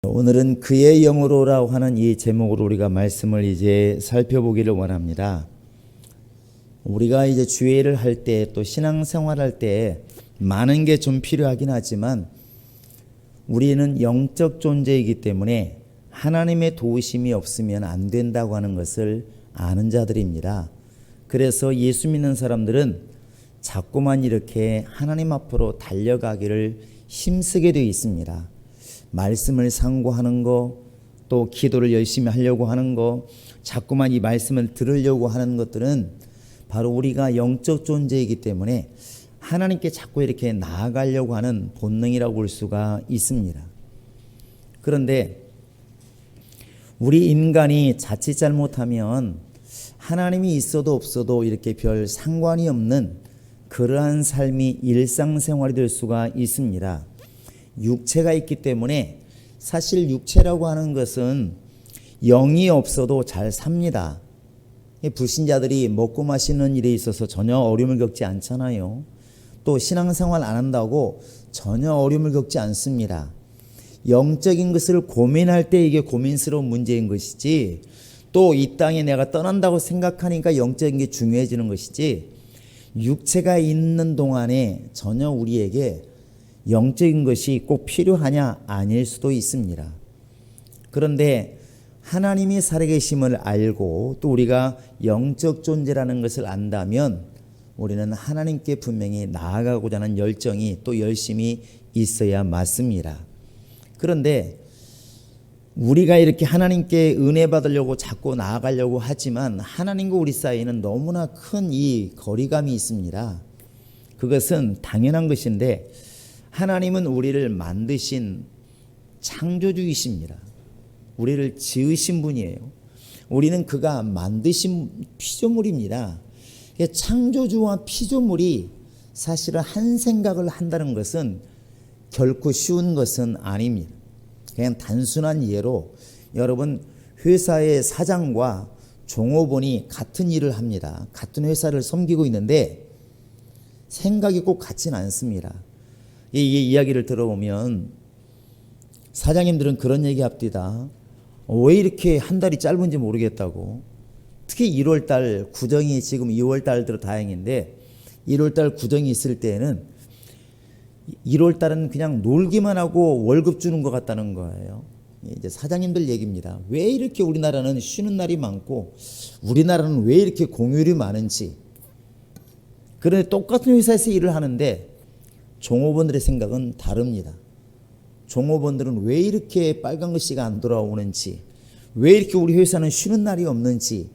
오늘은 그의 영으로라고 하는 이 제목으로 우리가 말씀을 이제 살펴보기를 원합니다. 우리가 이제 주일을 할 때 또 신앙생활 할 때 많은 게 좀 필요하긴 하지만 우리는 영적 존재이기 때문에 하나님의 도우심이 없으면 안 된다고 하는 것을 아는 자들입니다. 그래서 예수 믿는 사람들은 자꾸만 이렇게 하나님 앞으로 달려가기를 힘쓰게 되어 있습니다. 말씀을 상고하는 거, 또 기도를 열심히 하려고 하는 거, 자꾸만 이 말씀을 들으려고 하는 것들은 바로 우리가 영적 존재이기 때문에 하나님께 자꾸 이렇게 나아가려고 하는 본능이라고 볼 수가 있습니다. 그런데 우리 인간이 자칫 잘못하면 하나님이 있어도 없어도 이렇게 별 상관이 없는 그러한 삶이 일상생활이 될 수가 있습니다. 육체가 있기 때문에 사실 육체라고 하는 것은 영이 없어도 잘 삽니다. 불신자들이 먹고 마시는 일에 있어서 전혀 어려움을 겪지 않잖아요. 또 신앙생활 안 한다고 전혀 어려움을 겪지 않습니다. 영적인 것을 고민할 때 이게 고민스러운 문제인 것이지, 또 이 땅에 내가 떠난다고 생각하니까 영적인 게 중요해지는 것이지, 육체가 있는 동안에 전혀 우리에게 영적인 것이 꼭 필요하냐? 아닐 수도 있습니다. 그런데 하나님이 살아계심을 알고 또 우리가 영적 존재라는 것을 안다면 우리는 하나님께 분명히 나아가고자 하는 열정이 또 열심히 있어야 맞습니다. 그런데 우리가 이렇게 하나님께 은혜 받으려고 자꾸 나아가려고 하지만 하나님과 우리 사이에는 너무나 큰 이 거리감이 있습니다. 그것은 당연한 것인데 하나님은 우리를 만드신 창조주이십니다. 우리를 지으신 분이에요. 우리는 그가 만드신 피조물입니다. 창조주와 피조물이 사실은 한 생각을 한다는 것은 결코 쉬운 것은 아닙니다. 그냥 단순한 예로 여러분, 회사의 사장과 종업원이 같은 일을 합니다. 같은 회사를 섬기고 있는데 생각이 꼭 같지는 않습니다. 이 이야기를 들어보면 사장님들은 그런 얘기 합디다. 왜 이렇게 한 달이 짧은지 모르겠다고. 특히 1월달 구정이, 지금 2월달 들어 다행인데 1월달 구정이 있을 때에는 1월달은 그냥 놀기만 하고 월급 주는 것 같다는 거예요. 이제 사장님들 얘기입니다. 왜 이렇게 우리나라는 쉬는 날이 많고 우리나라는 왜 이렇게 공휴일이 많은지. 그런데 똑같은 회사에서 일을 하는데 종업원들의 생각은 다릅니다. 종업원들은 왜 이렇게 빨간 글씨가 안 돌아오는지, 왜 이렇게 우리 회사는 쉬는 날이 없는지,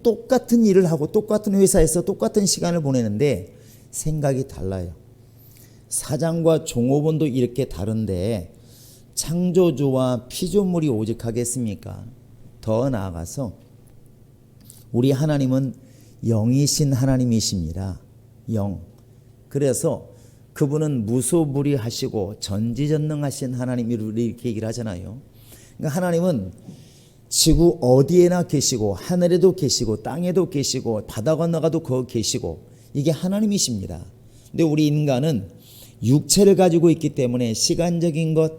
똑같은 일을 하고 똑같은 회사에서 똑같은 시간을 보내는데 생각이 달라요. 사장과 종업원도 이렇게 다른데 창조주와 피조물이 오직 하겠습니까? 더 나아가서 우리 하나님은 영이신 하나님이십니다. 영. 그래서 그분은 무소불위하시고 전지전능하신 하나님이라고 이렇게 얘기를 하잖아요. 그러니까 하나님은 지구 어디에나 계시고 하늘에도 계시고 땅에도 계시고 바다 건너가도 거기 계시고 이게 하나님이십니다. 근데 우리 인간은 육체를 가지고 있기 때문에 시간적인 것,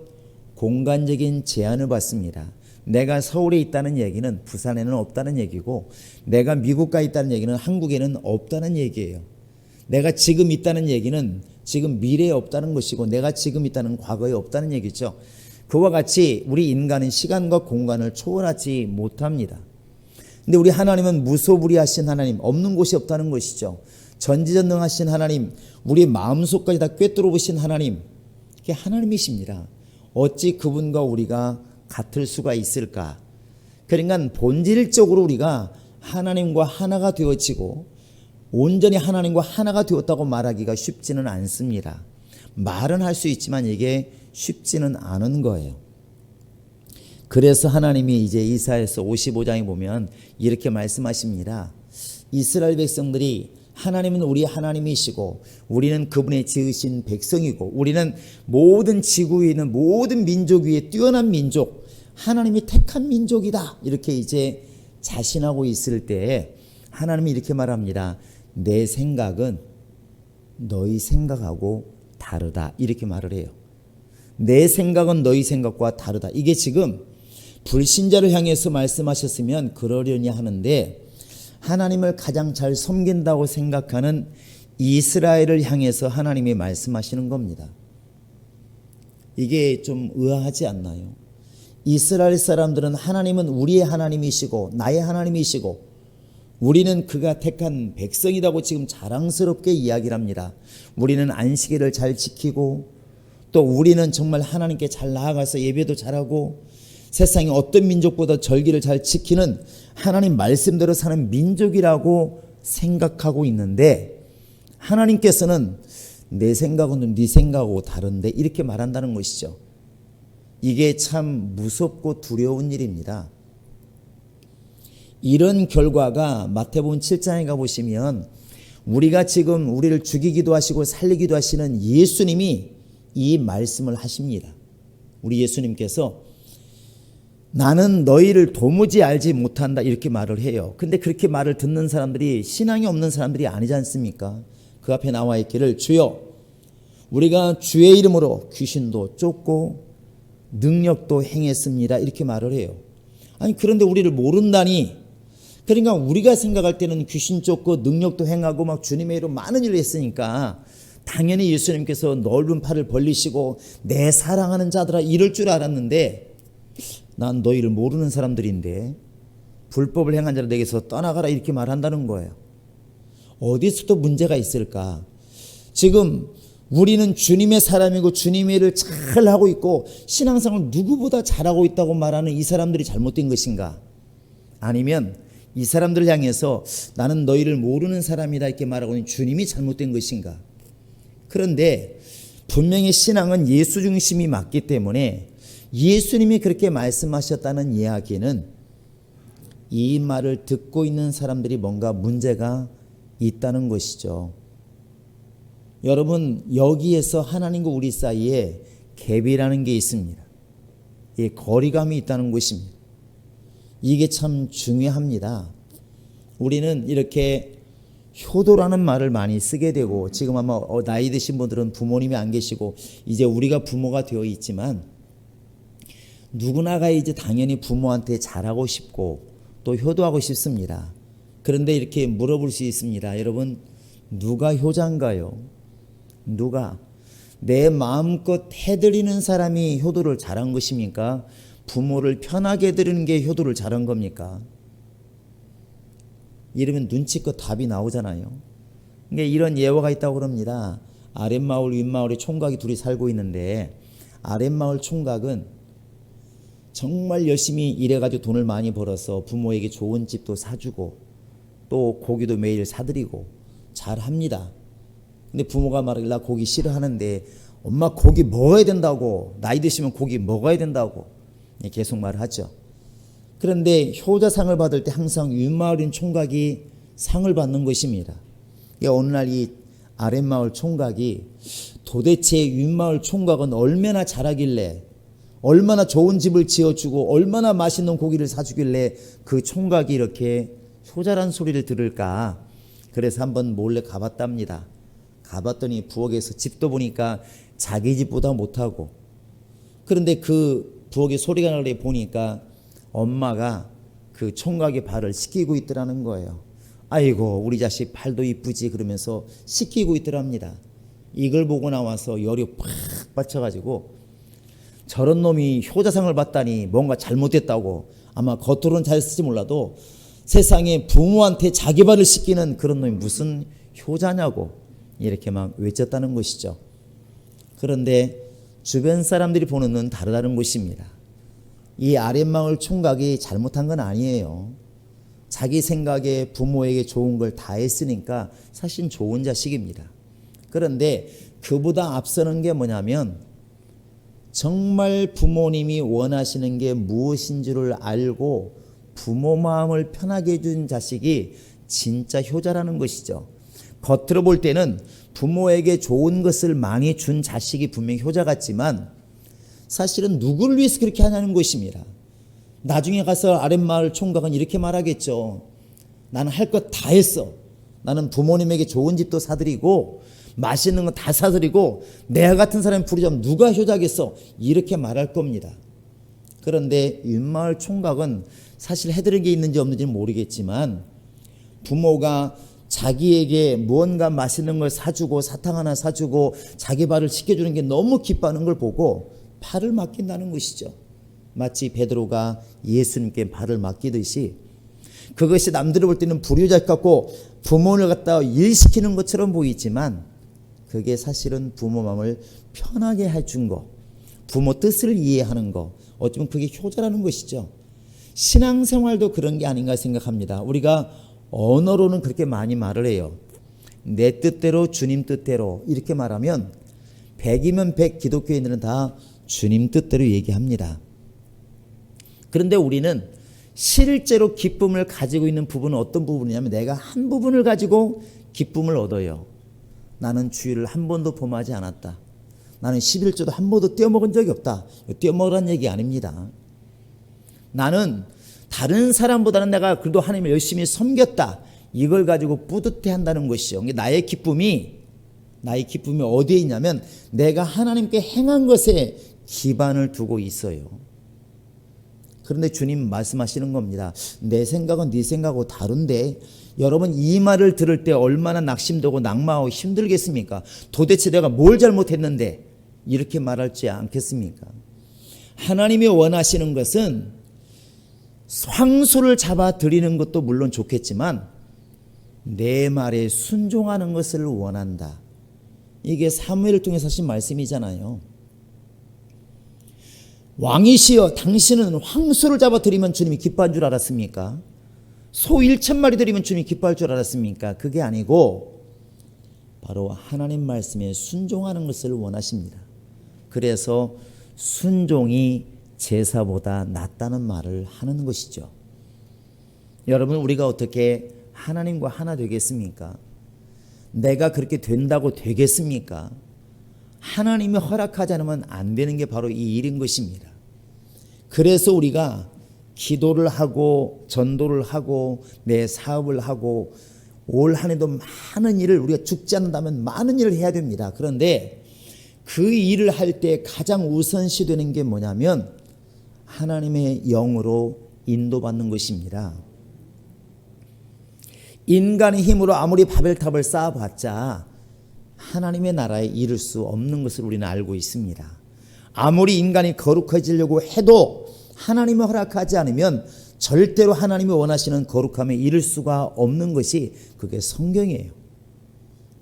공간적인 제한을 받습니다. 내가 서울에 있다는 얘기는 부산에는 없다는 얘기고, 내가 미국 가 있다는 얘기는 한국에는 없다는 얘기예요. 내가 지금 있다는 얘기는 지금 미래에 없다는 것이고, 내가 지금 있다는 과거에 없다는 얘기죠. 그와 같이 우리 인간은 시간과 공간을 초월하지 못합니다. 근데 우리 하나님은 무소불위하신 하나님, 없는 곳이 없다는 것이죠. 전지전능하신 하나님, 우리 마음속까지 다 꿰뚫어 보신 하나님, 이게 하나님이십니다. 어찌 그분과 우리가 같을 수가 있을까? 그러니까 본질적으로 우리가 하나님과 하나가 되어지고 온전히 하나님과 하나가 되었다고 말하기가 쉽지는 않습니다. 말은 할 수 있지만 이게 쉽지는 않은 거예요. 그래서 하나님이 이제 이사야서 55장에 보면 이렇게 말씀하십니다. 이스라엘 백성들이 하나님은 우리 하나님이시고 우리는 그분의 지으신 백성이고 우리는 모든 지구 위에 있는 모든 민족 위에 뛰어난 민족, 하나님이 택한 민족이다. 이렇게 이제 자신하고 있을 때 하나님이 이렇게 말합니다. 내 생각은 너희 생각하고 다르다. 이렇게 말을 해요. 내 생각은 너희 생각과 다르다. 이게 지금 불신자를 향해서 말씀하셨으면 그러려니 하는데 하나님을 가장 잘 섬긴다고 생각하는 이스라엘을 향해서 하나님이 말씀하시는 겁니다. 이게 좀 의아하지 않나요? 이스라엘 사람들은 하나님은 우리의 하나님이시고 나의 하나님이시고 우리는 그가 택한 백성이라고 지금 자랑스럽게 이야기를 합니다. 우리는 안식일을 잘 지키고 또 우리는 정말 하나님께 잘 나아가서 예배도 잘하고 세상의 어떤 민족보다 절기를 잘 지키는 하나님 말씀대로 사는 민족이라고 생각하고 있는데 하나님께서는 내 생각은 네 생각하고 다른데 이렇게 말한다는 것이죠. 이게 참 무섭고 두려운 일입니다. 이런 결과가 마태복음 7장에 가보시면 우리가 지금 우리를 죽이기도 하시고 살리기도 하시는 예수님이 이 말씀을 하십니다. 우리 예수님께서 나는 너희를 도무지 알지 못한다 이렇게 말을 해요. 근데 그렇게 말을 듣는 사람들이 신앙이 없는 사람들이 아니지 않습니까? 그 앞에 나와 있기를 주여 우리가 주의 이름으로 귀신도 쫓고 능력도 행했습니다 이렇게 말을 해요. 아니 그런데 우리를 모른다니. 그러니까 우리가 생각할 때는 귀신 쫓고 능력도 행하고 막 주님의 이름으로 많은 일을 했으니까 당연히 예수님께서 넓은 팔을 벌리시고 내 사랑하는 자들아 이럴 줄 알았는데 난 너희를 모르는 사람들인데 불법을 행한 자를 내게서 떠나가라 이렇게 말한다는 거예요. 어디서 또 문제가 있을까? 지금 우리는 주님의 사람이고 주님의 일을 잘 하고 있고 신앙생활을 누구보다 잘하고 있다고 말하는 이 사람들이 잘못된 것인가? 아니면 이 사람들을 향해서 나는 너희를 모르는 사람이다 이렇게 말하고 있는 주님이 잘못된 것인가? 그런데 분명히 신앙은 예수 중심이 맞기 때문에 예수님이 그렇게 말씀하셨다는 이야기는 이 말을 듣고 있는 사람들이 뭔가 문제가 있다는 것이죠. 여러분 여기에서 하나님과 우리 사이에 갭이라는 게 있습니다. 이 거리감이 있다는 것입니다. 이게 참 중요합니다. 우리는 이렇게 효도라는 말을 많이 쓰게 되고 지금 아마 나이 드신 분들은 부모님이 안 계시고 이제 우리가 부모가 되어 있지만 누구나가 이제 당연히 부모한테 잘하고 싶고 또 효도하고 싶습니다. 그런데 이렇게 물어볼 수 있습니다. 여러분 누가 효자인가요? 누가? 내 마음껏 해드리는 사람이 효도를 잘한 것입니까? 부모를 편하게 해드리는 게 효도를 잘한 겁니까? 이러면 눈치껏 답이 나오잖아요. 그러니까 이런 예화가 있다고 그럽니다. 아랫마을 윗마을에 총각이 둘이 살고 있는데 아랫마을 총각은 정말 열심히 일해가지고 돈을 많이 벌어서 부모에게 좋은 집도 사주고 또 고기도 매일 사드리고 잘합니다. 근데 부모가 말하길 나 고기 싫어하는데 엄마 고기 먹어야 된다고 나이 드시면 고기 먹어야 된다고 계속 말하죠. 그런데 효자상을 받을 때 항상 윗마을인 총각이 상을 받는 것입니다. 어느 날 이 아랫마을 총각이 도대체 윗마을 총각은 얼마나 잘하길래 얼마나 좋은 집을 지어주고 얼마나 맛있는 고기를 사주길래 그 총각이 이렇게 효자란 소리를 들을까. 그래서 한번 몰래 가봤답니다. 가봤더니 부엌에서 집도 보니까 자기 집보다 못하고 그런데 그 부엌에 소리가 나게 보니까 엄마가 그 총각의 발을 씻기고 있더라는 거예요. 아이고 우리 자식 발도 이쁘지 그러면서 씻기고 있더랍니다. 이걸 보고 나와서 열이 팍 받쳐가지고 저런 놈이 효자상을 받다니 뭔가 잘못됐다고 아마 겉으로는 잘했을지 몰라도 세상에 부모한테 자기 발을 씻기는 그런 놈이 무슨 효자냐고 이렇게 막 외쳤다는 것이죠. 그런데 주변 사람들이 보는 눈은 다르다는 것입니다. 이 아랫마을 총각이 잘못한 건 아니에요. 자기 생각에 부모에게 좋은 걸 다 했으니까 사실 좋은 자식입니다. 그런데 그보다 앞서는 게 뭐냐면 정말 부모님이 원하시는 게 무엇인 줄을 알고 부모 마음을 편하게 해준 자식이 진짜 효자라는 것이죠. 겉으로 볼 때는 부모에게 좋은 것을 많이 준 자식이 분명히 효자 같지만 사실은 누구를 위해서 그렇게 하냐는 것입니다. 나중에 가서 아랫마을 총각은 이렇게 말하겠죠. 나는 할 것 다 했어. 나는 부모님에게 좋은 집도 사드리고 맛있는 거 다 사드리고 내 같은 사람이 부르자면 누가 효자겠어? 이렇게 말할 겁니다. 그런데 윗마을 총각은 사실 해드린 게 있는지 없는지는 모르겠지만 부모가 자기에게 무언가 맛있는 걸 사주고 사탕 하나 사주고 자기 발을 씻겨주는 게 너무 기뻐하는 걸 보고 발을 맡긴다는 것이죠. 마치 베드로가 예수님께 발을 맡기듯이 그것이 남들이 볼 때는 불효자 같고 부모를 갖다가 일시키는 것처럼 보이지만 그게 사실은 부모 마음을 편하게 해준 거, 부모 뜻을 이해하는 거, 어쩌면 그게 효자라는 것이죠. 신앙생활도 그런 게 아닌가 생각합니다. 우리가 언어로는 그렇게 많이 말을 해요. 내 뜻대로 주님 뜻대로 이렇게 말하면 100이면 100 기독교인들은 다 주님 뜻대로 얘기합니다. 그런데 우리는 실제로 기쁨을 가지고 있는 부분은 어떤 부분이냐면 내가 한 부분을 가지고 기쁨을 얻어요. 나는 주일을 한 번도 범하지 않았다. 나는 11조도 한 번도 떼어먹은 적이 없다. 떼어먹으라는 얘기 아닙니다. 나는 다른 사람보다는 내가 그래도 하나님을 열심히 섬겼다. 이걸 가지고 뿌듯해 한다는 것이죠. 나의 기쁨이 어디에 있냐면 내가 하나님께 행한 것에 기반을 두고 있어요. 그런데 주님 말씀하시는 겁니다. 내 생각은 네 생각하고 다른데 여러분 이 말을 들을 때 얼마나 낙심되고 낙마하고 힘들겠습니까? 도대체 내가 뭘 잘못했는데 이렇게 말할지 않겠습니까? 하나님이 원하시는 것은 황소를 잡아 드리는 것도 물론 좋겠지만 내 말에 순종하는 것을 원한다. 이게 사무엘을 통해서 하신 말씀이잖아요. 왕이시여 당신은 황소를 잡아 드리면 주님이 기뻐할 줄 알았습니까? 소 1,000마리 드리면 주님이 기뻐할 줄 알았습니까? 그게 아니고 바로 하나님 말씀에 순종하는 것을 원하십니다. 그래서 순종이 제사보다 낫다는 말을 하는 것이죠. 여러분 우리가 어떻게 하나님과 하나 되겠습니까? 내가 그렇게 된다고 되겠습니까? 하나님이 허락하지 않으면 안 되는 게 바로 이 일인 것입니다. 그래서 우리가 기도를 하고 전도를 하고 내 사업을 하고 올 한 해도 많은 일을 우리가 죽지 않는다면 많은 일을 해야 됩니다. 그런데 그 일을 할 때 가장 우선시 되는 게 뭐냐면 하나님의 영으로 인도받는 것입니다. 인간의 힘으로 아무리 바벨탑을 쌓아봤자 하나님의 나라에 이를 수 없는 것을 우리는 알고 있습니다. 아무리 인간이 거룩해지려고 해도 하나님이 허락하지 않으면 절대로 하나님이 원하시는 거룩함에 이를 수가 없는 것이 그게 성경이에요.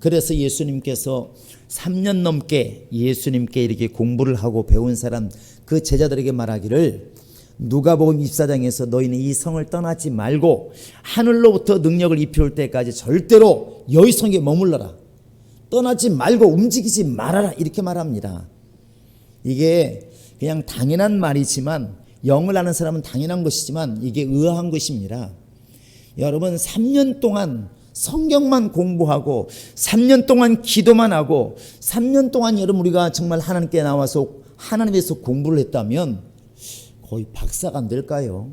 그래서 예수님께서 3년 넘게 예수님께 이렇게 공부를 하고 배운 사람 그 제자들에게 말하기를 누가복음 24장에서 너희는 이 성을 떠나지 말고 하늘로부터 능력을 입혀올 때까지 절대로 여기 성에 머물러라. 떠나지 말고 움직이지 말아라. 이렇게 말합니다. 이게 그냥 당연한 말이지만 영을 아는 사람은 당연한 것이지만 이게 의아한 것입니다. 여러분 3년 동안 성경만 공부하고 3년 동안 기도만 하고 3년 동안 여러분 우리가 정말 하나님께 나와서 하나님에서 공부를 했다면 거의 박사가 안 될까요?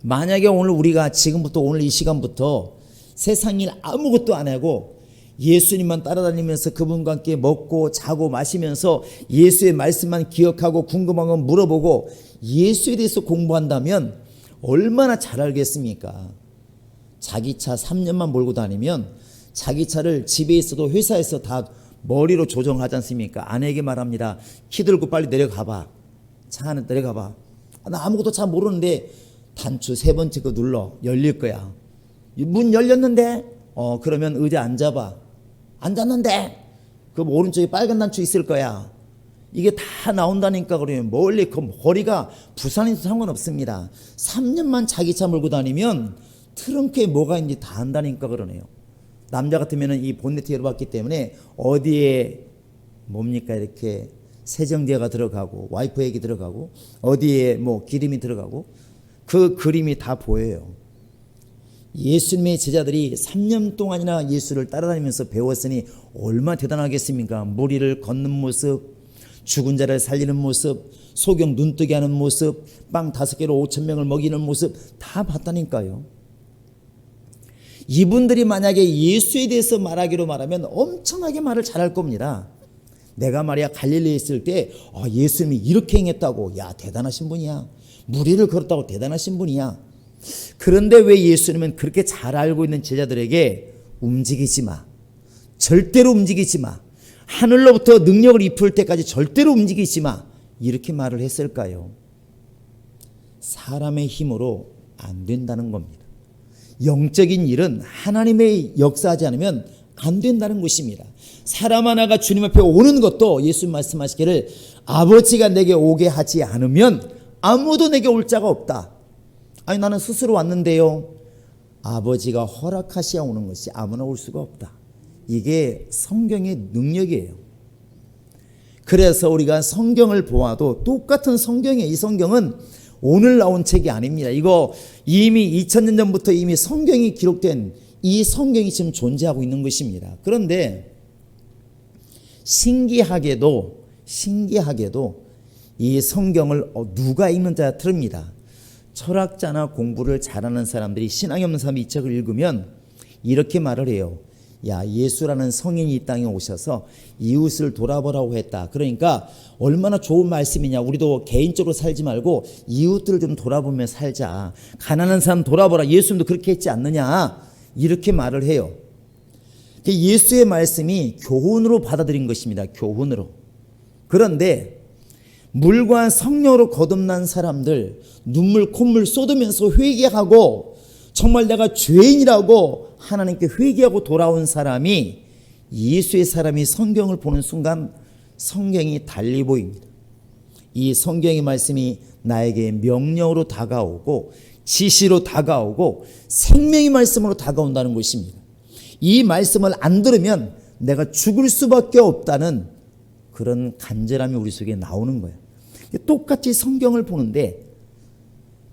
만약에 오늘 우리가 지금부터 오늘 이 시간부터 세상 일 아무것도 안 하고 예수님만 따라다니면서 그분과 함께 먹고 자고 마시면서 예수의 말씀만 기억하고 궁금한 건 물어보고 예수에 대해서 공부한다면 얼마나 잘 알겠습니까? 자기 차 3년만 몰고 다니면 자기 차를 집에 있어도 회사에서 다 머리로 조정하지 않습니까? 아내에게 말합니다. 키 들고 빨리 내려가봐. 차 안에 내려가봐. 나 아무것도 잘 모르는데 단추 3번째 거 눌러. 열릴 거야. 문 열렸는데? 그러면 의자 앉아봐. 앉았는데? 그 오른쪽에 빨간 단추 있을 거야. 이게 다 나온다니까 그러면 멀리 그 거리가 부산에서 상관없습니다. 3년만 자기 차 몰고 다니면 트렁크에 뭐가 있는지 다 안다니까 그러네요. 남자 같으면 이 본네트 열어봤기 때문에 어디에 뭡니까 이렇게 세정제가 들어가고 와이퍼 액이 들어가고 어디에 뭐 기름이 들어가고 그 그림이 다 보여요. 예수님의 제자들이 3년 동안이나 예수를 따라다니면서 배웠으니 얼마나 대단하겠습니까? 무리를 걷는 모습, 죽은 자를 살리는 모습, 소경 눈뜨게 하는 모습, 빵 5개로 5,000명을 먹이는 모습 다 봤다니까요. 이분들이 만약에 예수에 대해서 말하기로 말하면 엄청나게 말을 잘할 겁니다. 내가 말이야 갈릴리에 있을 때 예수님이 이렇게 행했다고, 야 대단하신 분이야. 무리를 걸었다고, 대단하신 분이야. 그런데 왜 예수님은 그렇게 잘 알고 있는 제자들에게 움직이지 마, 절대로 움직이지 마, 하늘로부터 능력을 입을 때까지 절대로 움직이지 마, 이렇게 말을 했을까요? 사람의 힘으로 안 된다는 겁니다. 영적인 일은 하나님의 역사하지 않으면 안 된다는 것입니다. 사람 하나가 주님 앞에 오는 것도 예수님 말씀하시기를 아버지가 내게 오게 하지 않으면 아무도 내게 올 자가 없다. 아니 나는 스스로 왔는데요. 아버지가 허락하셔야 오는 것이 아무나 올 수가 없다. 이게 성경의 능력이에요. 그래서 우리가 성경을 보아도 똑같은 성경이에요. 이 성경은 오늘 나온 책이 아닙니다. 이거 이미 2000년 전부터 이미 성경이 기록된 이 성경이 지금 존재하고 있는 것입니다. 그런데 신기하게도 이 성경을 누가 읽는자 틀립니다. 철학자나 공부를 잘하는 사람들이, 신앙이 없는 사람이 이 책을 읽으면 이렇게 말을 해요. 야, 예수라는 성인이 이 땅에 오셔서 이웃을 돌아보라고 했다. 그러니까 얼마나 좋은 말씀이냐. 우리도 개인적으로 살지 말고 이웃들을 좀 돌아보며 살자. 가난한 사람 돌아보라. 예수님도 그렇게 했지 않느냐. 이렇게 말을 해요. 예수의 말씀이 교훈으로 받아들인 것입니다. 교훈으로. 그런데 물과 성령으로 거듭난 사람들, 눈물 콧물 쏟으면서 회개하고 정말 내가 죄인이라고 하나님께 회개하고 돌아온 사람이, 예수의 사람이 성경을 보는 순간 성경이 달리 보입니다. 이 성경의 말씀이 나에게 명령으로 다가오고 지시로 다가오고 생명의 말씀으로 다가온다는 것입니다. 이 말씀을 안 들으면 내가 죽을 수밖에 없다는 그런 간절함이 우리 속에 나오는 거예요. 똑같이 성경을 보는데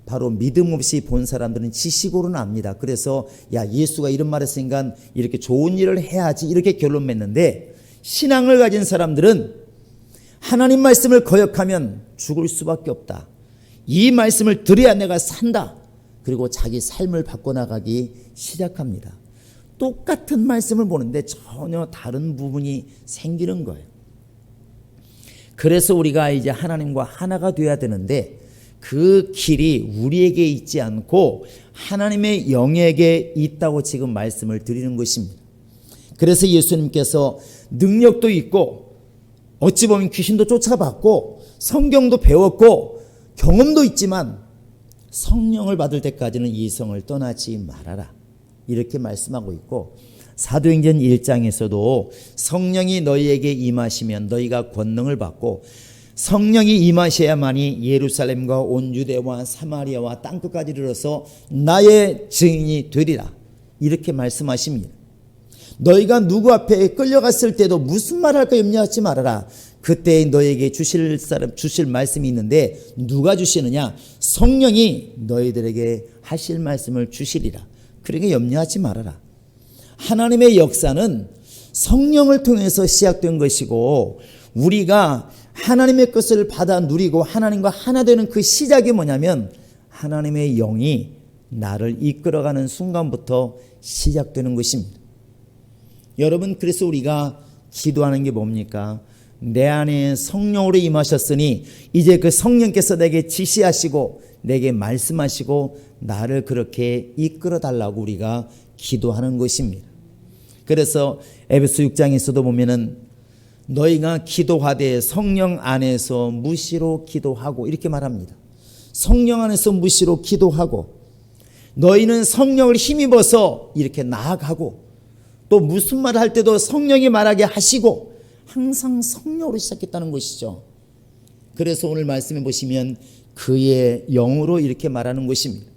바로 믿음 없이 본 사람들은 지식으로는 압니다. 그래서 야, 예수가 이런 말 했으니까 이렇게 좋은 일을 해야지, 이렇게 결론 맺는데, 신앙을 가진 사람들은 하나님 말씀을 거역하면 죽을 수밖에 없다. 이 말씀을 들어야 내가 산다. 그리고 자기 삶을 바꿔나가기 시작합니다. 똑같은 말씀을 보는데 전혀 다른 부분이 생기는 거예요. 그래서 우리가 이제 하나님과 하나가 되어야 되는데 그 길이 우리에게 있지 않고 하나님의 영에게 있다고 지금 말씀을 드리는 것입니다. 그래서 예수님께서 능력도 있고 어찌 보면 귀신도 쫓아봤고 성경도 배웠고 경험도 있지만 성령을 받을 때까지는 이 성을 떠나지 말아라, 이렇게 말씀하고 있고, 사도행전 1장에서도 성령이 너희에게 임하시면 너희가 권능을 받고, 성령이 임하셔야만이 예루살렘과 온 유대와 사마리아와 땅끝까지 이르러서 나의 증인이 되리라, 이렇게 말씀하십니다. 너희가 누구 앞에 끌려갔을 때도 무슨 말 할까 염려하지 말아라. 그때 너에게 주실 말씀이 있는데 누가 주시느냐? 성령이 너희들에게 하실 말씀을 주시리라. 그러니까 염려하지 말아라. 하나님의 역사는 성령을 통해서 시작된 것이고, 우리가 하나님의 것을 받아 누리고 하나님과 하나 되는 그 시작이 뭐냐면 하나님의 영이 나를 이끌어가는 순간부터 시작되는 것입니다. 여러분, 그래서 우리가 기도하는 게 뭡니까? 내 안에 성령으로 임하셨으니 이제 그 성령께서 내게 지시하시고 내게 말씀하시고 나를 그렇게 이끌어 달라고 우리가 기도하는 것입니다. 그래서 에베소 6장에서도 보면은 너희가 기도하되 성령 안에서 무시로 기도하고, 이렇게 말합니다. 성령 안에서 무시로 기도하고, 너희는 성령을 힘입어서 이렇게 나아가고, 또 무슨 말을 할 때도 성령이 말하게 하시고, 항상 성령으로 시작했다는 것이죠. 그래서 오늘 말씀해 보시면 그의 영으로 이렇게 말하는 것입니다.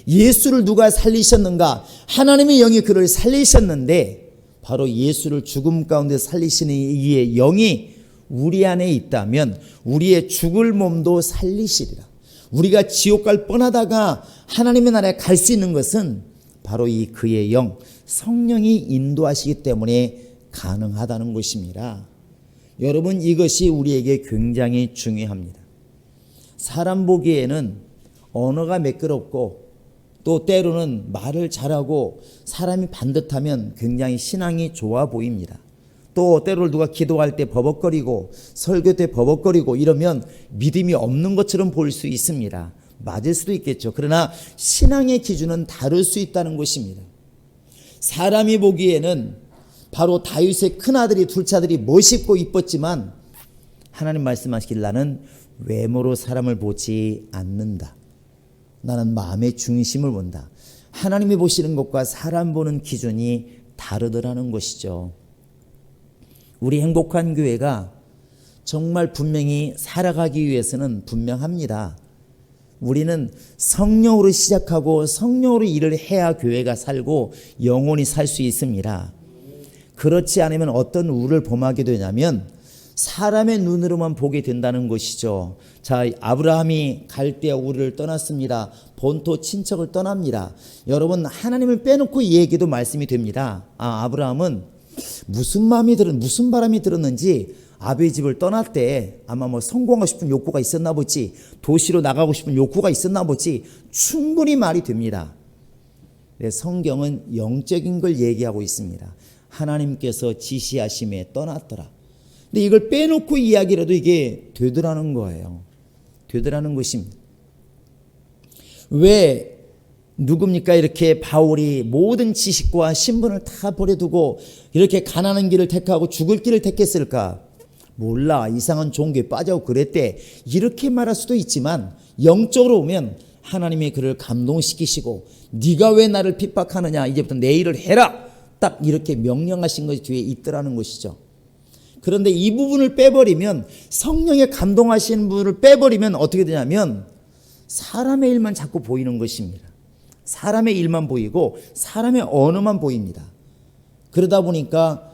예수를 누가 살리셨는가? 하나님의 영이 그를 살리셨는데 바로 예수를 죽음 가운데 살리시는 이의 영이 우리 안에 있다면 우리의 죽을 몸도 살리시리라. 우리가 지옥 갈 뻔하다가 하나님의 나라에 갈 수 있는 것은 바로 이 그의 영, 성령이 인도하시기 때문에 가능하다는 것입니다. 여러분, 이것이 우리에게 굉장히 중요합니다. 사람 보기에는 언어가 매끄럽고 또 때로는 말을 잘하고 사람이 반듯하면 굉장히 신앙이 좋아 보입니다. 또 때로 누가 기도할 때 버벅거리고 설교 때 버벅거리고 이러면 믿음이 없는 것처럼 보일 수 있습니다. 맞을 수도 있겠죠. 그러나 신앙의 기준은 다를 수 있다는 것입니다. 사람이 보기에는 바로 다윗의 큰아들이 둘째아들이 멋있고 이뻤지만 하나님 말씀하시길 나는 외모로 사람을 보지 않는다. 나는 마음의 중심을 본다. 하나님이 보시는 것과 사람 보는 기준이 다르더라는 것이죠. 우리 행복한 교회가 정말 분명히 살아가기 위해서는 분명합니다. 우리는 성령으로 시작하고 성령으로 일을 해야 교회가 살고 영원히 살 수 있습니다. 그렇지 않으면 어떤 우를 범하게 되냐면 사람의 눈으로만 보게 된다는 것이죠. 자, 아브라함이 갈대아 우르를 떠났습니다. 본토 친척을 떠납니다. 여러분, 하나님을 빼놓고 이 얘기도 말씀이 됩니다. 아브라함은 무슨 바람이 들었는지 아버지 집을 떠날 때 아마 성공하고 싶은 욕구가 있었나 보지, 도시로 나가고 싶은 욕구가 있었나 보지, 충분히 말이 됩니다. 성경은 영적인 걸 얘기하고 있습니다. 하나님께서 지시하심에 떠났더라. 근데 이걸 빼놓고 이야기라도 이게 되더라는 거예요. 되더라는 것입니다. 왜 누굽니까? 이렇게 바울이 모든 지식과 신분을 다 버려두고 이렇게 가난한 길을 택하고 죽을 길을 택했을까? 몰라. 이상한 종교에 빠져고 그랬대. 이렇게 말할 수도 있지만 영적으로 보면 하나님이 그를 감동시키시고 네가 왜 나를 핍박하느냐? 이제부터 내 일을 해라. 딱 이렇게 명령하신 것이 뒤에 있더라는 것이죠. 그런데 이 부분을 빼버리면, 성령의 감동하시는 부분을 빼버리면 어떻게 되냐면 사람의 일만 자꾸 보이는 것입니다. 사람의 일만 보이고 사람의 언어만 보입니다. 그러다 보니까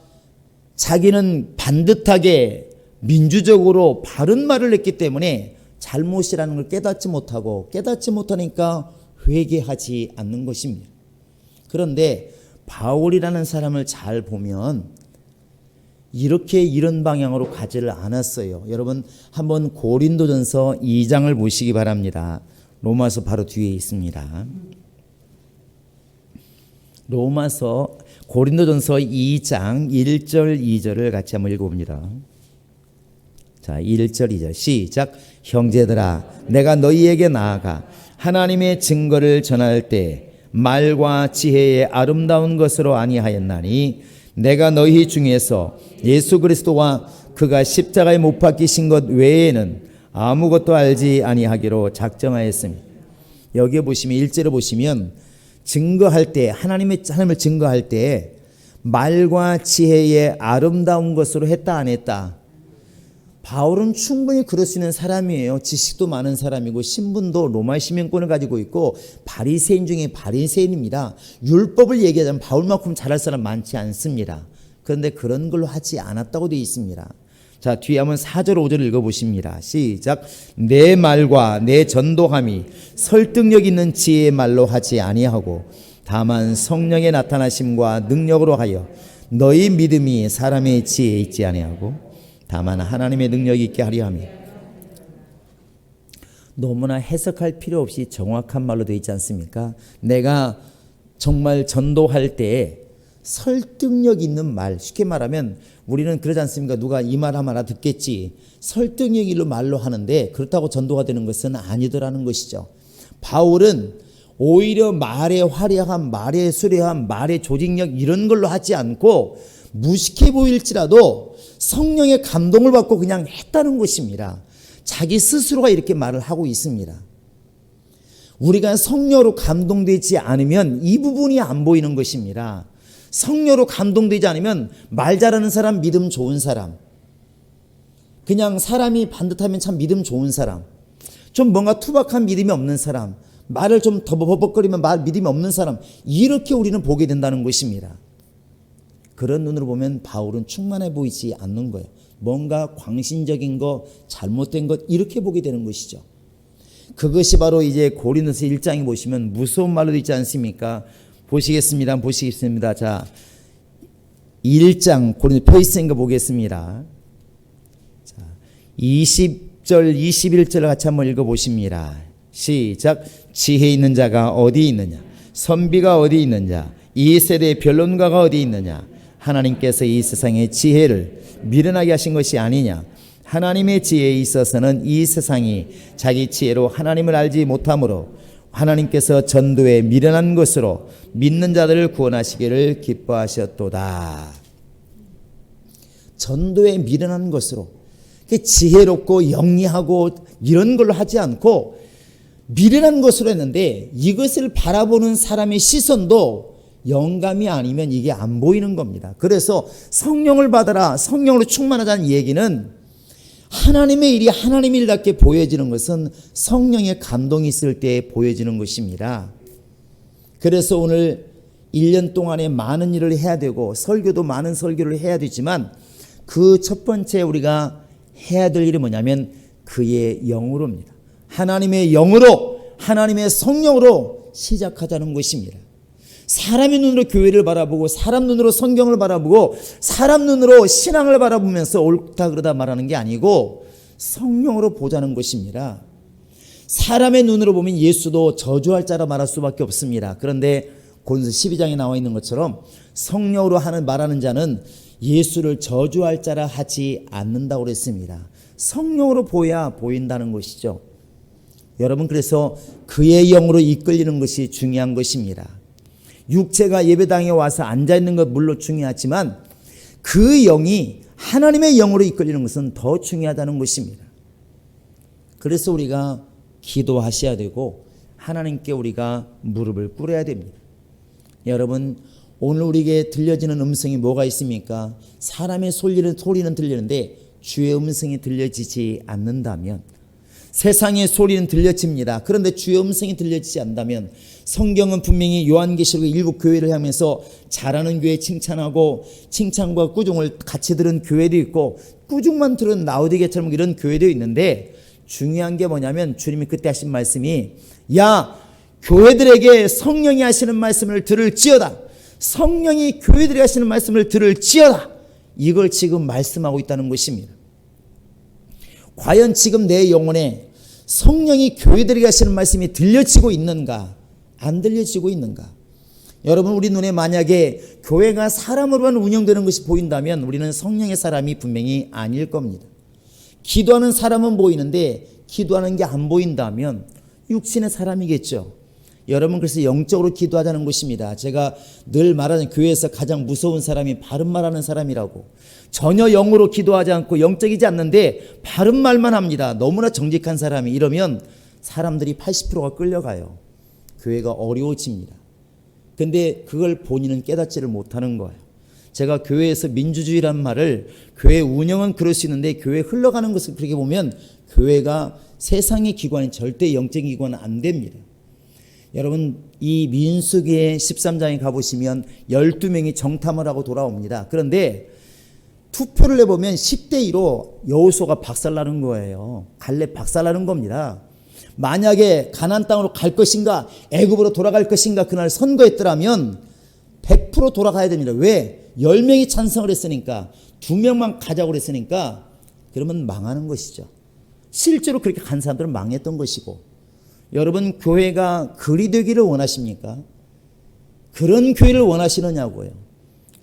자기는 반듯하게 민주적으로 바른 말을 했기 때문에 잘못이라는 걸 깨닫지 못하니까 회개하지 않는 것입니다. 그런데 바울이라는 사람을 잘 보면 이렇게 이런 방향으로 가지를 않았어요. 여러분 한번 고린도전서 2장을 보시기 바랍니다. 로마서 바로 뒤에 있습니다. 고린도전서 2장 1절 2절을 같이 한번 읽어봅니다. 자, 1절 2절 시작. 형제들아, 내가 너희에게 나아가 하나님의 증거를 전할 때 말과 지혜의 아름다운 것으로 아니하였나니 내가 너희 중에서 예수 그리스도와 그가 십자가에 못 박히신 것 외에는 아무것도 알지 아니하기로 작정하였습니다. 여기에 보시면 1절에 보시면 증거할 때 하나님을 증거할 때 말과 지혜의 아름다운 것으로 했다 안 했다? 바울은 충분히 그럴 수 있는 사람이에요. 지식도 많은 사람이고 신분도 로마 시민권을 가지고 있고 바리새인 중에 바리새인입니다. 율법을 얘기하자면 바울만큼 잘할 사람 많지 않습니다. 그런데 그런 걸로 하지 않았다고 되어 있습니다. 자, 뒤에 한번 4절 5절 읽어보십니다. 시작. 내 말과 내 전도함이 설득력 있는 지혜의 말로 하지 아니하고 다만 성령의 나타나심과 능력으로 하여 너희 믿음이 사람의 지혜에 있지 아니하고 다만 하나님의 능력이 있게 하려 함이. 너무나 해석할 필요 없이 정확한 말로 되어 있지 않습니까? 내가 정말 전도할 때 설득력 있는 말, 쉽게 말하면 우리는 그러지 않습니까? 누가 이 말 하면 알아듣겠지. 설득력 있는 말로 하는데 그렇다고 전도가 되는 것은 아니더라는 것이죠. 바울은 오히려 말의 화려함, 말의 수려함, 말의 조직력 이런 걸로 하지 않고 무식해 보일지라도 성령의 감동을 받고 그냥 했다는 것입니다. 자기 스스로가 이렇게 말을 하고 있습니다. 우리가 성령으로 감동되지 않으면 이 부분이 안 보이는 것입니다. 성령으로 감동되지 않으면 말 잘하는 사람, 믿음 좋은 사람, 그냥 사람이 반듯하면 참 믿음 좋은 사람, 좀 뭔가 투박한 믿음이 없는 사람, 말을 좀 더 버벅거리면 믿음이 없는 사람, 이렇게 우리는 보게 된다는 것입니다. 그런 눈으로 보면 바울은 충만해 보이지 않는 거예요. 뭔가 광신적인 것, 잘못된 것 이렇게 보게 되는 것이죠. 그것이 바로 이제 고린도서 1장에 보시면 무서운 말로 되어 있지 않습니까? 보시겠습니다. 자, 1장 고린도 표 있는 거 보겠습니다. 자, 20절 21절 같이 한번 읽어보십니다. 시작. 지혜 있는 자가 어디 있느냐? 선비가 어디 있느냐? 이 세대의 변론가가 어디 있느냐? 하나님께서 이 세상의 지혜를 미련하게 하신 것이 아니냐? 하나님의 지혜에 있어서는 이 세상이 자기 지혜로 하나님을 알지 못하므로 하나님께서 전도에 미련한 것으로 믿는 자들을 구원하시기를 기뻐하셨도다. 전도에 미련한 것으로, 지혜롭고 영리하고 이런 걸로 하지 않고 미련한 것으로 했는데, 이것을 바라보는 사람의 시선도 영감이 아니면 이게 안 보이는 겁니다. 그래서 성령을 받아라, 성령으로 충만하자는 얘기는 하나님의 일이 하나님의 일답게 보여지는 것은 성령의 감동이 있을 때 보여지는 것입니다. 그래서 오늘 1년 동안에 많은 일을 해야 되고 설교도 많은 설교를 해야 되지만, 그 첫 번째 우리가 해야 될 일이 뭐냐면 그의 영으로입니다. 하나님의 영으로, 하나님의 성령으로 시작하자는 것입니다. 사람의 눈으로 교회를 바라보고 사람 눈으로 성경을 바라보고 사람 눈으로 신앙을 바라보면서 옳다 그러다 말하는 게 아니고 성령으로 보자는 것입니다. 사람의 눈으로 보면 예수도 저주할 자라 말할 수밖에 없습니다. 그런데 고린도서 12장에 나와 있는 것처럼 성령으로 말하는 자는 예수를 저주할 자라 하지 않는다고 그랬습니다. 성령으로 보여야 보인다는 것이죠. 여러분, 그래서 그의 영으로 이끌리는 것이 중요한 것입니다. 육체가 예배당에 와서 앉아있는 것 물론 중요하지만 그 영이 하나님의 영으로 이끌리는 것은 더 중요하다는 것입니다. 그래서 우리가 기도하셔야 되고 하나님께 우리가 무릎을 꿇어야 됩니다. 여러분, 오늘 우리에게 들려지는 음성이 뭐가 있습니까? 사람의 소리는 들리는데 주의 음성이 들려지지 않는다면, 세상의 소리는 들려집니다. 그런데 주의 음성이 들려지지 않는다면, 성경은 분명히 요한계시록 일곱 교회를 향해서 잘하는 교회 칭찬하고 칭찬과 꾸중을 같이 들은 교회도 있고 꾸중만 들은 라오디게처럼 이런 교회도 있는데, 중요한 게 뭐냐면 주님이 그때 하신 말씀이, 야, 교회들에게 성령이 하시는 말씀을 들을지어다, 성령이 교회들이 하시는 말씀을 들을지어다, 이걸 지금 말씀하고 있다는 것입니다. 과연 지금 내 영혼에 성령이 교회들에게 하시는 말씀이 들려지고 있는가, 안 들려지고 있는가? 여러분, 우리 눈에 만약에 교회가 사람으로만 운영되는 것이 보인다면 우리는 성령의 사람이 분명히 아닐 겁니다. 기도하는 사람은 보이는데 기도하는 게 안 보인다면 육신의 사람이겠죠. 여러분, 그래서 영적으로 기도하자는 것입니다. 제가 늘 말하는, 교회에서 가장 무서운 사람이 바른 말하는 사람이라고. 전혀 영으로 기도하지 않고 영적이지 않는데 바른 말만 합니다. 너무나 정직한 사람이. 이러면 사람들이 80%가 끌려가요. 교회가 어려워집니다. 근데 그걸 본인은 깨닫지를 못하는 거예요. 제가 교회에서 민주주의란 말을, 교회 운영은 그럴 수 있는데 교회 흘러가는 것을 그렇게 보면 교회가 세상의 기관이 절대 영적인 기관은 안 됩니다. 여러분, 이 민수기의 13장에 가보시면 12명이 정탐을 하고 돌아옵니다. 그런데 투표를 해보면 10대2로 여호수아가 박살나는 거예요. 갈렙 박살나는 겁니다. 만약에 가나안 땅으로 갈 것인가, 애굽으로 돌아갈 것인가, 그날 선거했더라면 100% 돌아가야 됩니다. 왜? 10명이 찬성을 했으니까, 2명만 가자고 그랬으니까. 그러면 망하는 것이죠. 실제로 그렇게 간 사람들은 망했던 것이고. 여러분, 교회가 그리 되기를 원하십니까? 그런 교회를 원하시느냐고요.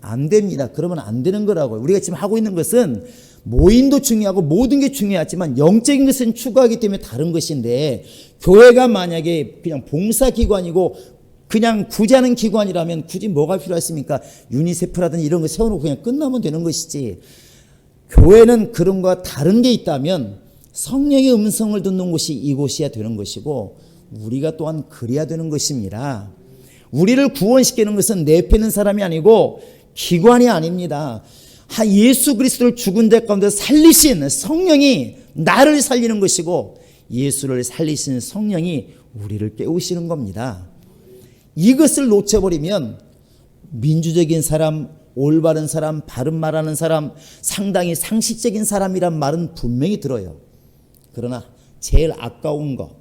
안 됩니다. 그러면 안 되는 거라고요. 우리가 지금 하고 있는 것은 모임도 중요하고 모든 게 중요하지만 영적인 것은 추구하기 때문에 다른 것인데, 교회가 만약에 그냥 봉사기관이고 그냥 구제하는 기관이라면 굳이 뭐가 필요하십니까? 유니세프라든지 이런 거 세워놓고 그냥 끝나면 되는 것이지. 교회는 그런 거와 다른 게 있다면 성령의 음성을 듣는 곳이 이곳이어야 되는 것이고, 우리가 또한 그래야 되는 것입니다. 우리를 구원시키는 것은 내패는 사람이 아니고 기관이 아닙니다. 예수 그리스도를 죽은 자 가운데 살리신 성령이 나를 살리는 것이고, 예수를 살리신 성령이 우리를 깨우시는 겁니다. 이것을 놓쳐버리면 민주적인 사람, 올바른 사람, 바른 말하는 사람, 상당히 상식적인 사람이란 말은 분명히 들어요. 그러나 제일 아까운 거,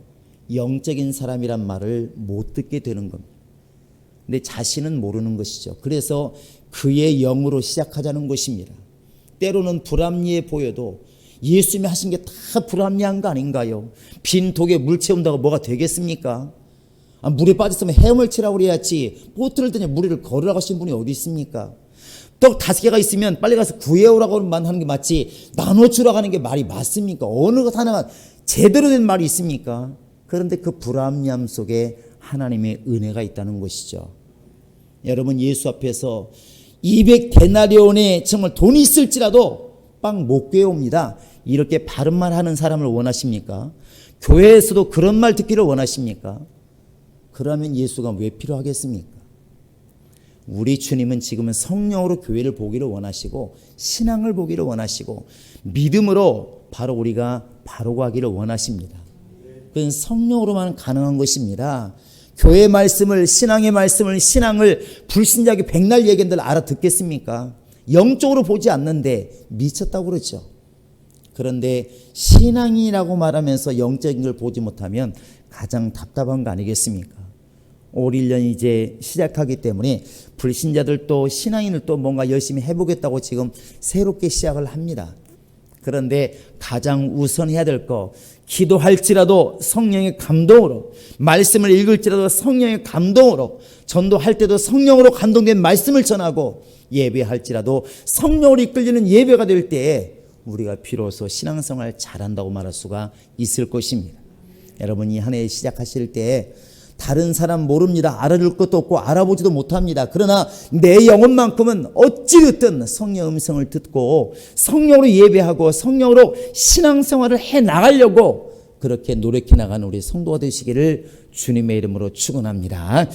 영적인 사람이란 말을 못 듣게 되는 겁니다. 근데 자신은 모르는 것이죠. 그래서 그의 영으로 시작하자는 것입니다. 때로는 불합리해 보여도 예수님이 하신 게 다 불합리한 거 아닌가요? 빈 독에 물 채운다고 뭐가 되겠습니까? 물에 빠졌으면 헤엄을 치라고 그래야지 보트를 드냐 무리를 걸으라고 하신 분이 어디 있습니까? 떡 5개가 있으면 빨리 가서 구해오라고만 하는 게 맞지 나눠주라고 하는 게 말이 맞습니까? 어느 것 하나가 제대로 된 말이 있습니까? 그런데 그 불합리함 속에 하나님의 은혜가 있다는 것이죠. 여러분, 예수 앞에서 200데나리온에 정말 돈이 있을지라도 빵 못 구해옵니다. 이렇게 바른 말 하는 사람을 원하십니까? 교회에서도 그런 말 듣기를 원하십니까? 그러면 예수가 왜 필요하겠습니까? 우리 주님은 지금은 성령으로 교회를 보기를 원하시고 신앙을 보기를 원하시고 믿음으로 바로 우리가 바로 가기를 원하십니다. 그건 성령으로만 가능한 것입니다. 교회의 말씀을 신앙의 말씀을 신앙을 불신자에게 백날 얘기한들 알아듣겠습니까? 영적으로 보지 않는데 미쳤다고 그러죠. 그런데 신앙이라고 말하면서 영적인 걸 보지 못하면 가장 답답한 거 아니겠습니까? 올 1년 이제 시작하기 때문에 불신자들도 신앙인들도 뭔가 열심히 해보겠다고 지금 새롭게 시작을 합니다. 그런데 가장 우선해야 될 거, 기도할지라도 성령의 감동으로, 말씀을 읽을지라도 성령의 감동으로, 전도할 때도 성령으로 감동된 말씀을 전하고, 예배할지라도 성령으로 이끌리는 예배가 될 때에 우리가 비로소 신앙생활 잘한다고 말할 수가 있을 것입니다. 여러분이 한 해 시작하실 때 다른 사람 모릅니다. 알아줄 것도 없고 알아보지도 못합니다. 그러나 내 영혼만큼은 어찌됐든 성령 음성을 듣고 성령으로 예배하고 성령으로 신앙생활을 해나가려고 그렇게 노력해 나가는 우리 성도가 되시기를 주님의 이름으로 축원합니다.